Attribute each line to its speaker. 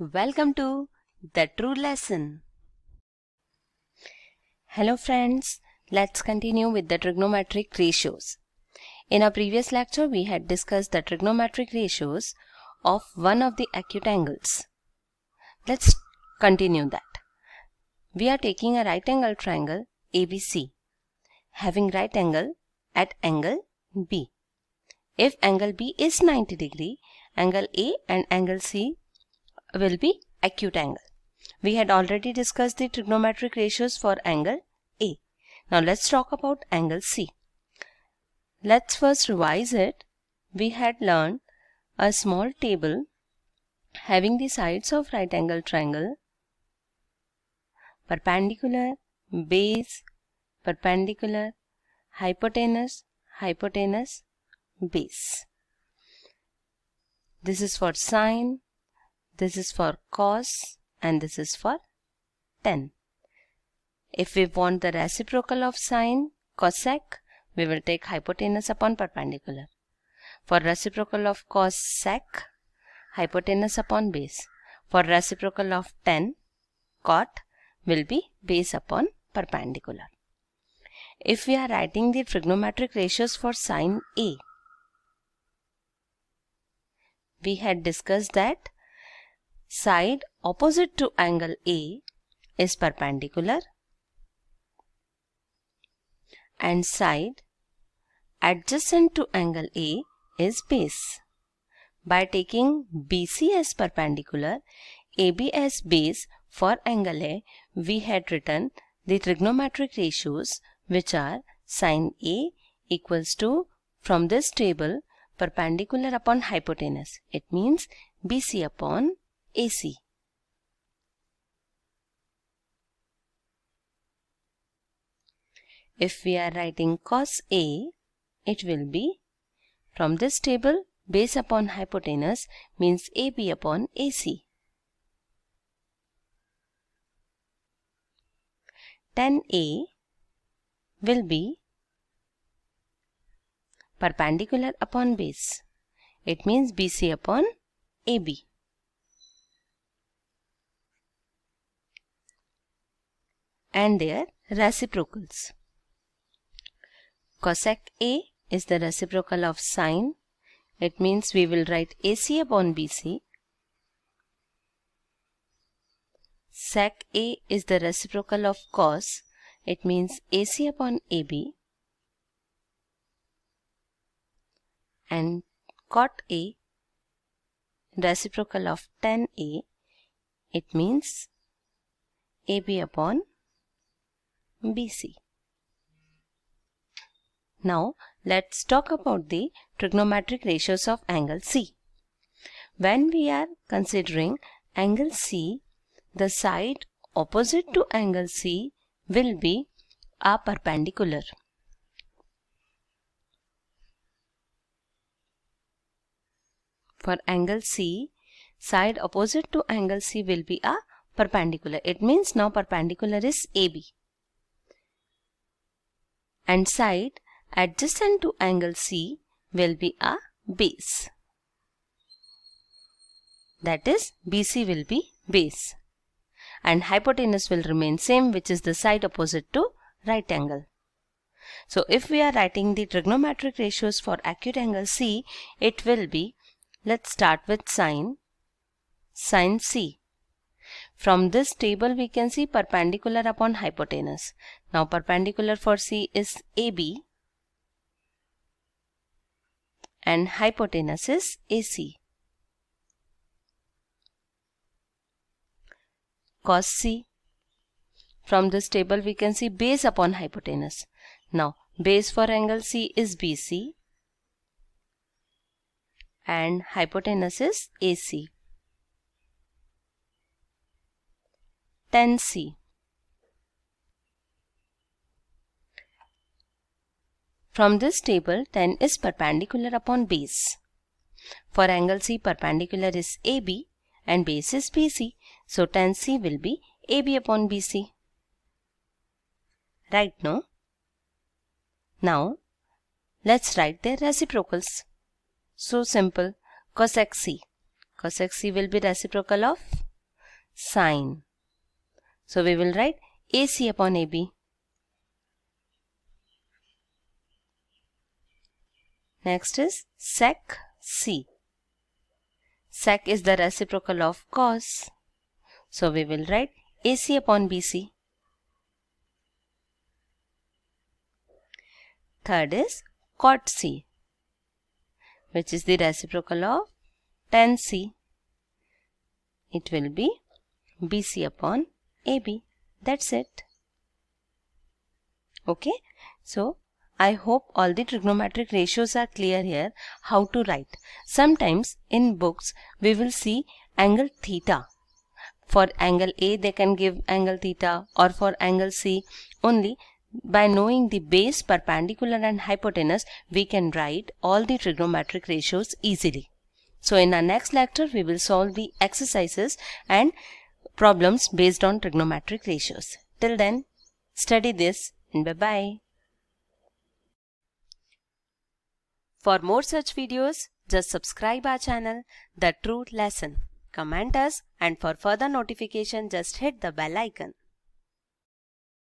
Speaker 1: Welcome to The True Lesson.
Speaker 2: Hello friends, let's continue with the trigonometric ratios. In our previous lecture, we had discussed the trigonometric ratios of one of the acute angles. Let's continue that. We are taking a right angle triangle ABC, having right angle at angle B. If angle B is 90 degree, angle A and angle C will be acute angle. We had already discussed the trigonometric ratios for angle A. Now let's talk about angle C. Let's first revise it. We had learned a small table having the sides of right angle triangle, perpendicular, base, perpendicular, hypotenuse, hypotenuse, base. This is for sine, this is for cos, and this is for tan. If we want the reciprocal of sine, cosec, we will take hypotenuse upon perpendicular. For reciprocal of cosec, hypotenuse upon base. For reciprocal of tan, cot, will be base upon perpendicular. If we are writing the trigonometric ratios for sine A, we had discussed that side opposite to angle A is perpendicular and side adjacent to angle A is base. By taking BC as perpendicular, AB as base for angle A, we had written the trigonometric ratios, which are sine A equals to, from this table, perpendicular upon hypotenuse. It means BC upon AC. If we are writing cos A, it will be, from this table, base upon hypotenuse means AB upon AC. Tan A will be perpendicular upon base. It means BC upon AB. And their reciprocals. Cosec A is the reciprocal of sine. It means we will write AC upon BC. Sec A is the reciprocal of cos. It means AC upon AB. And cot A, reciprocal of tan A, it means AB upon BC. Now let's talk about the trigonometric ratios of angle C. When we are considering angle C, the side opposite to angle C will be a perpendicular. For angle C, side opposite to angle C will be a perpendicular. It means now perpendicular is AB. And side adjacent to angle C will be a base. That is, BC will be base. And hypotenuse will remain same, which is the side opposite to right angle. So if we are writing the trigonometric ratios for acute angle C, it will be, let's start with sine C. From this table we can see perpendicular upon hypotenuse. Now perpendicular for C is AB and hypotenuse is AC. Cos C. From this table we can see base upon hypotenuse. Now base for angle C is BC and hypotenuse is AC. Tan C. From this table, tan is perpendicular upon base. For angle C, perpendicular is AB and base is BC. So tan C will be AB upon BC. Right, no? Now, let's write their reciprocals. So simple. Cosec C. Cosec C will be reciprocal of sine. So we will write AC upon AB. Next is sec C. Sec is the reciprocal of cos. So we will write AC upon BC. Third is cot C, which is the reciprocal of tan C. It will be BC upon AB. That's it. Okay. So I hope all the trigonometric ratios are clear here. How to write. Sometimes in books we will see angle theta. For angle A they can give angle theta, or for angle C. Only by knowing the base, perpendicular and hypotenuse we can write all the trigonometric ratios easily. So in our next lecture we will solve the exercises and problems based on trigonometric ratios. Till then, study this and bye-bye.
Speaker 1: For more such videos, just subscribe our channel, The Truth Lesson. Comment us, and for further notification just hit the bell icon.